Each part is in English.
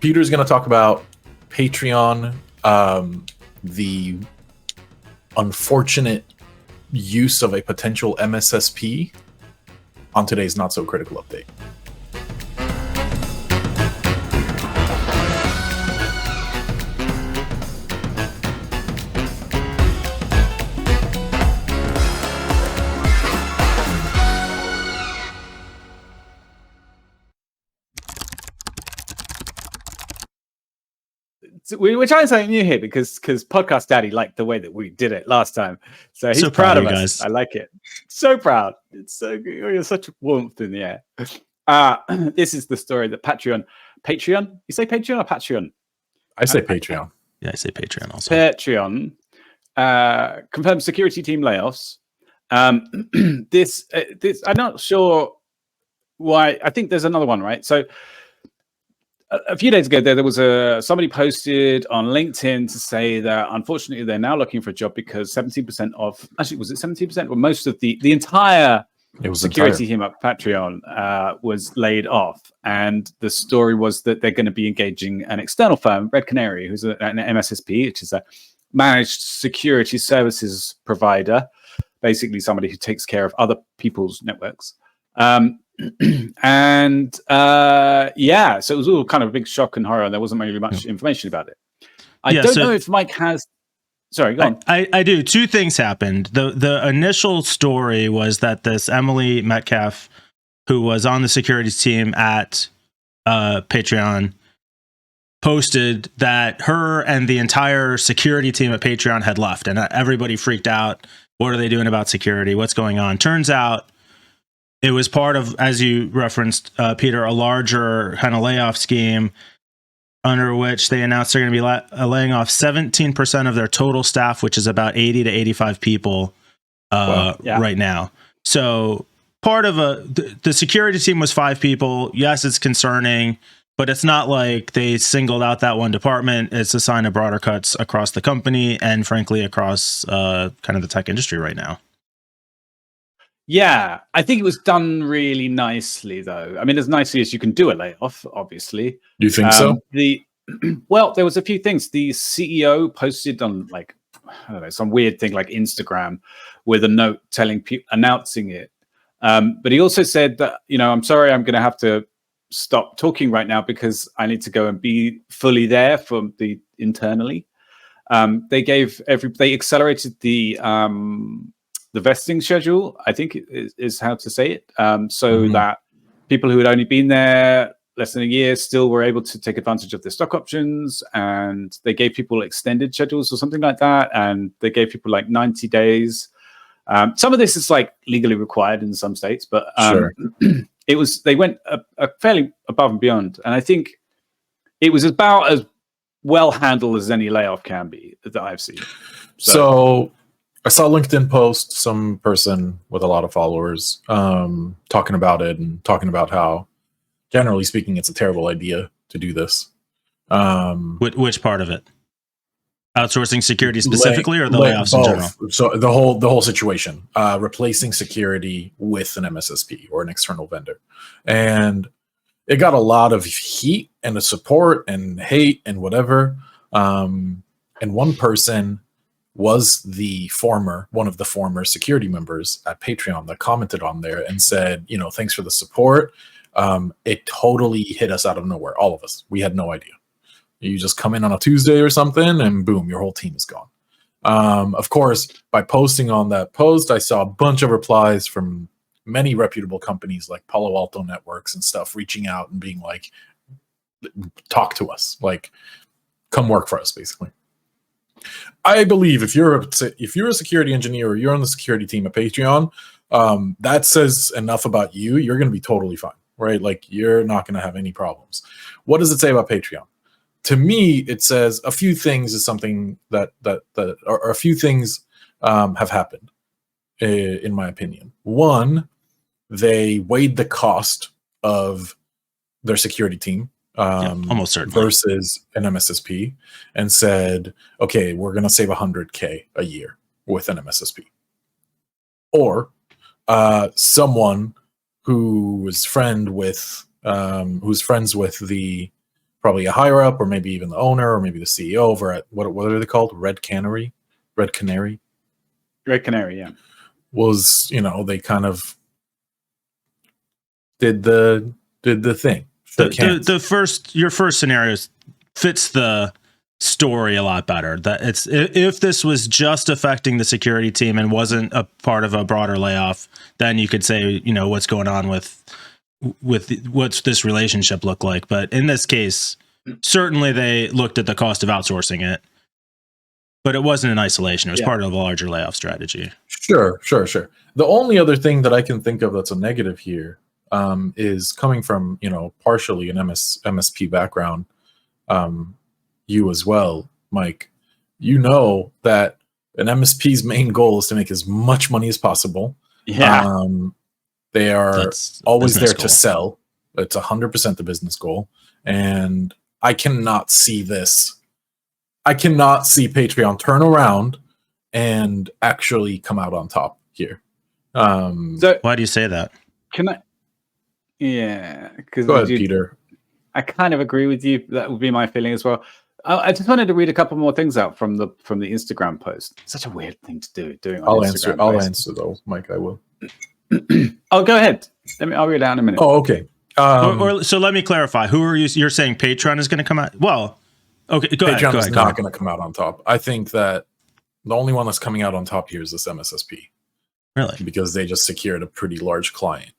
Peter's going to talk about Patreon, the unfortunate use of a potential MSSP on today's Not So Critical update. So we're trying something new here because Podcast Daddy liked the way that we did it last time, so he's so proud of us. Guys. I like it. So proud. It's so good. There's such warmth in the air. This is the story that Patreon. You say Patreon or Patreon? I say Patreon. Yeah, I say Patreon also. Patreon confirmed security team layoffs. This I'm not sure why. I think there's another one, right? So a few days ago, there was somebody posted on LinkedIn to say that unfortunately they're now looking for a job because 17% of, actually was it 17% or most of the entire security team at Patreon was laid off. And the story was that they're going to be engaging an external firm, Red Canary, who's an MSSP, which is a managed security services provider, basically somebody who takes care of other people's networks. And so it was all kind of a big shock and horror, and there wasn't really much information about it. I don't know if Mike has. Sorry, go on. I do. Two things happened. The initial story was that this Emily Metcalf, who was on the securities team at Patreon, posted that her and the entire security team at Patreon had left, and everybody freaked out. What are they doing about security? What's going on? Turns out it was part of, as you referenced, Peter, a larger kind of layoff scheme under which they announced they're going to be laying off 17% of their total staff, which is about 80 to 85 people right now. So part of the security team was 5 people. Yes, it's concerning, but it's not like they singled out that one department. It's a sign of broader cuts across the company and, frankly, across kind of the tech industry right now. Yeah, I think it was done really nicely, though. I mean, as nicely as you can do a layoff, obviously. You think so? Well, there was a few things. The CEO posted on, like, I don't know, some weird thing like Instagram with a note telling people, announcing it. But he also said that, I'm sorry, I'm going to have to stop talking right now because I need to go and be fully there for the internally. They accelerated the vesting schedule, I think is how to say it, that people who had only been there less than a year still were able to take advantage of their stock options, and they gave people extended schedules or something like that, and they gave people like 90 days. Some of this is like legally required in some states, but sure. They went a fairly above and beyond, and I think it was about as well handled as any layoff can be that I've seen. So I saw a LinkedIn post, some person with a lot of followers talking about it and talking about how, generally speaking, it's a terrible idea to do this. Which part of it? Outsourcing security specifically, or the layoffs in general? So the whole situation, replacing security with an MSSP or an external vendor, and it got a lot of heat and support and hate and whatever. And one person was one of the former security members at Patreon that commented on there and said, thanks for the support. It totally hit us out of nowhere. All of us. We had no idea. You just come in on a Tuesday or something and boom, your whole team is gone. Of course, by posting on that post, I saw a bunch of replies from many reputable companies like Palo Alto Networks and stuff reaching out and being like, talk to us, like, come work for us, basically. I believe if you're a security engineer or you're on the security team at Patreon, that says enough about you. You're going to be totally fine, right? Like, you're not going to have any problems. What does it say about Patreon? To me, it says a few things is something that or a few things have happened, in my opinion. One, they weighed the cost of their security team almost certainly versus an MSSP and said, okay, we're going to save $100K a year with an MSSP. Or who's friends with the probably a higher up, or maybe even the owner, or maybe the CEO over at what are they called? Red Canary. Red Canary, yeah. Was, they kind of did the thing. Your first scenario fits the story a lot better. That it's, if this was just affecting the security team and wasn't a part of a broader layoff, then you could say, what's going on with what's this relationship look like. But in this case, certainly they looked at the cost of outsourcing it, but it wasn't in isolation. It was part of a larger layoff strategy. Sure. The only other thing that I can think of that's a negative here is coming from, partially an MSP background, you as well, Mike, that an MSP's main goal is to make as much money as possible. Yeah. They are always there to sell. It's 100% the business goal. And I cannot see this. I cannot see Patreon turn around and actually come out on top here. So why do you say that? Can I? Yeah. Go ahead, Peter. I kind of agree with you. That would be my feeling as well. I just wanted to read a couple more things out from the Instagram post. It's such a weird thing to do. I'll answer though, Mike. I will. Oh, go ahead. I'll read it out in a minute. Oh, okay. So let me clarify. Who are you? You're saying Patreon is going to come out? Well, okay. Patreon is not going to come out on top. I think that the only one that's coming out on top here is this MSSP. Really? Because they just secured a pretty large client.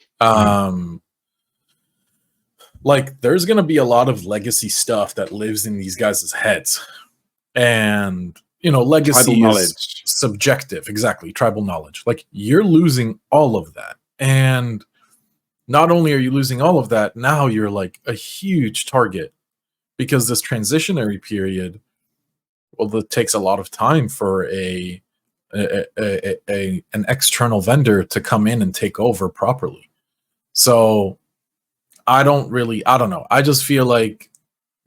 There's going to be a lot of legacy stuff that lives in these guys' heads. And, legacy is subjective. Exactly. Tribal knowledge. You're losing all of that. And not only are you losing all of that, now you're a huge target, because this transitionary period, it takes a lot of time for an external vendor to come in and take over properly. So I don't know. I just feel like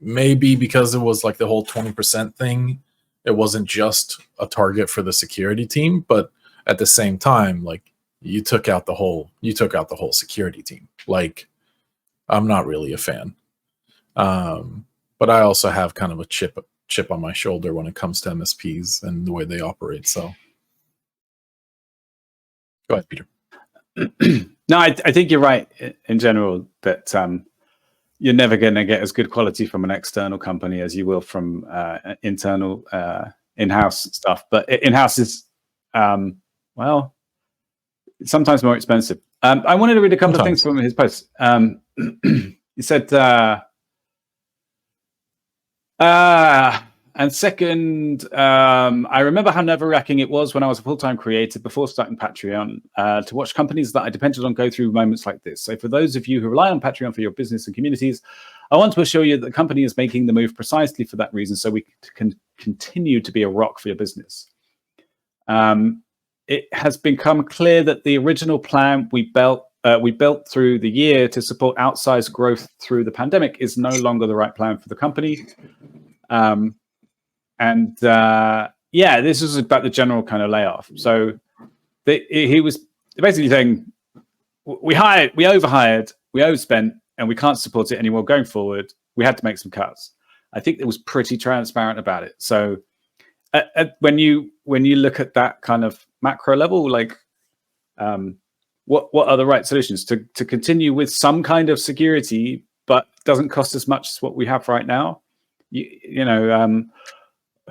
maybe because it was the whole 20% thing, it wasn't just a target for the security team, but at the same time, you took out the whole security team. I'm not really a fan. But I also have kind of a chip on my shoulder when it comes to MSPs and the way they operate. So go ahead, Peter. No, I think you're right in general that you're never going to get as good quality from an external company as you will from internal in-house stuff. But in-house is, sometimes more expensive. I wanted to read a couple of things from his post. He said, and second, I remember how nerve-wracking it was when I was a full-time creator before starting Patreon to watch companies that I depended on go through moments like this. So for those of you who rely on Patreon for your business and communities, I want to assure you that the company is making the move precisely for that reason, so we can continue to be a rock for your business. It has become clear that the original plan we built through the year to support outsized growth through the pandemic is no longer the right plan for the company. This was about the general kind of layoff. So he was basically saying, we overhired, we overspent, and we can't support it anymore going forward. We had to make some cuts. I think it was pretty transparent about it. So when you look at that kind of macro level, what are the right solutions to continue with some kind of security, but doesn't cost as much as what we have right now?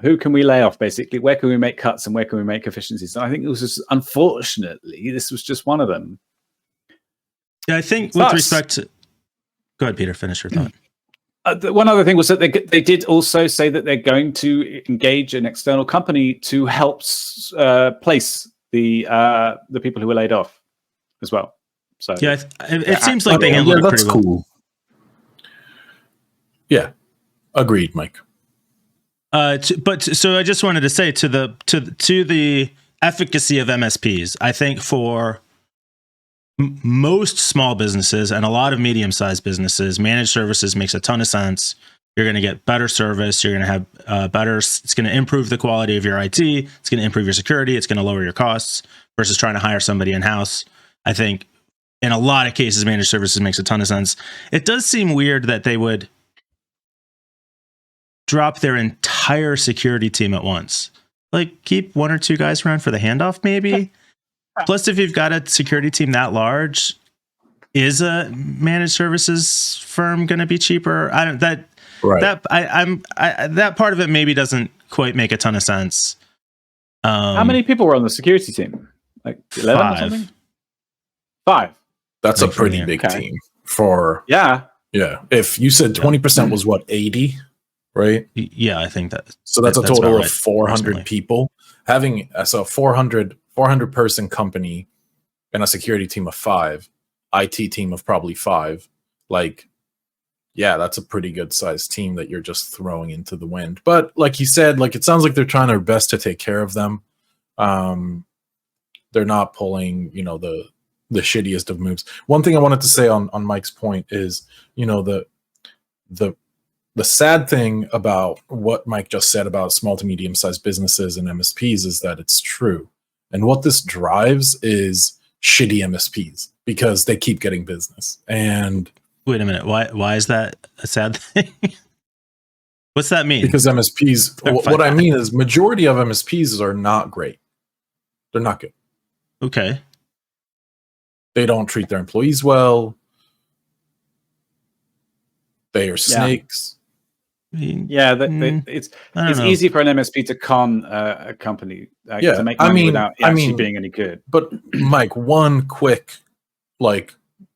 Who can we lay off, basically? Where can we make cuts and where can we make efficiencies? And I think unfortunately, this was just one of them. Yeah, I think with respect to... Go ahead, Peter, finish your thought. One other thing was that they did also say that they're going to engage an external company to help place the people who were laid off as well. So yeah, it seems like they handled it pretty well. Cool. Yeah, agreed, Mike. So I just wanted to say to the efficacy of MSPs, I think for most small businesses and a lot of medium-sized businesses, managed services makes a ton of sense. You're going to get better service. You're going to have it's going to improve the quality of your IT. It's going to improve your security. It's going to lower your costs versus trying to hire somebody in-house. I think in a lot of cases, managed services makes a ton of sense. It does seem weird that they would drop their entire security team at once. Like, keep 1 or 2 guys around for the handoff, maybe. Plus, if you've got a security team that large, is a managed services firm going to be cheaper? I don't that Right. that part of it maybe doesn't quite make a ton of sense. How many people were on the security team? Like 11 or 5. something? 5. That's a Like, pretty yeah. big Okay. team for Yeah. yeah. If you said 20% was what, 80, right? Yeah, I think that. So that's a That's total about of right, 400 approximately. people. Having so 400 person company and a security team of 5, IT team of probably 5. Like, yeah, that's a pretty good sized team that you're just throwing into the wind. But like you said, like it sounds like they're trying their best to take care of them. They're not pulling, the shittiest of moves. One thing I wanted to say on Mike's point is, the sad thing about what Mike just said about small to medium sized businesses and MSPs is that it's true. And what this drives is shitty MSPs because they keep getting business. And Wait a minute. Why is that a sad thing? What's that mean? because MSPs, what I mean is majority of MSPs are not great. They're not good. Okay. They don't treat their employees well. They are snakes. I mean, Yeah, I it's don't know. easy for an MSP to con a company Yeah, to make I money mean- without I actually mean- being any good. But Mike, one quick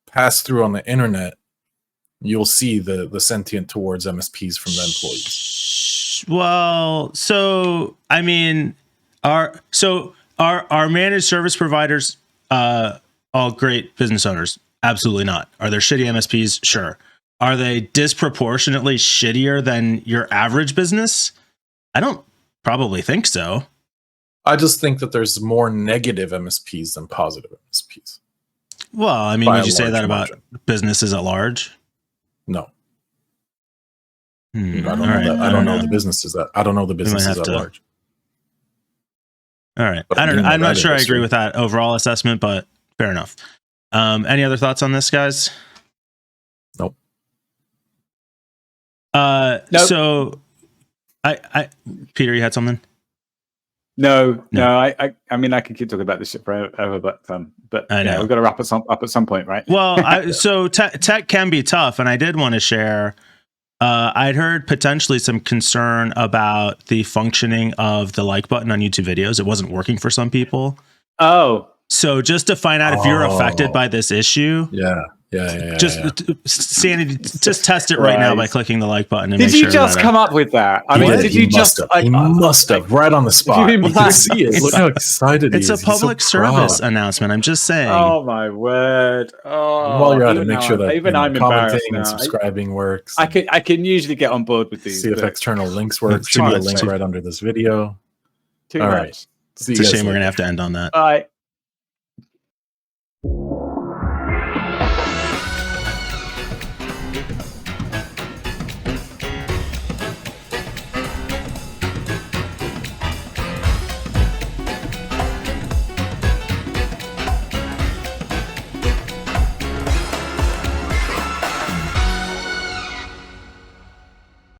pass through on the internet, you'll see the sentient towards MSPs from the employees. Well, so I mean, are managed service providers all great business owners? Absolutely not. Are there shitty MSPs? Sure. Are they disproportionately shittier than your average business? I don't probably think so. I just think that there's more negative MSPs than positive MSPs. Well, I mean, By would a you say large that about margin. businesses at large? No, I I don't know all that. right, I don't know the businesses that. I don't know the have businesses at to- large. All right. But I don't. you know I'm not that sure I industry. agree with that overall assessment, but fair enough. Any other thoughts on this, guys? Nope. Nope. So, I Peter, you had something? No. No. I mean, I could keep talking about this shit forever, but I know. yeah, we've got to wrap up at some point, right? Well, so tech can be tough, and I did want to share. I'd heard potentially some concern about the functioning of the like button on YouTube videos. It wasn't working for some people. Oh, So just to find out if you're affected Oh. by this issue, Yeah. just Sandy, just test it right now by Christ. clicking the like button. And did make you sure just that, come up with that? I He mean, did. did He you must just? have. He must have right on the spot. you You can see it. It's Look how excited he It's is. a He's so public service proud. announcement. I'm just saying. Oh my word! Oh, While you're at it, even make now sure that even I'm embarrassed commenting and now. subscribing works. I can usually get on board with these. See if but external links work. It's Should be a too link much. right under this video. too all much. right. See It's you a guys shame we're later. gonna have to end on that. Bye.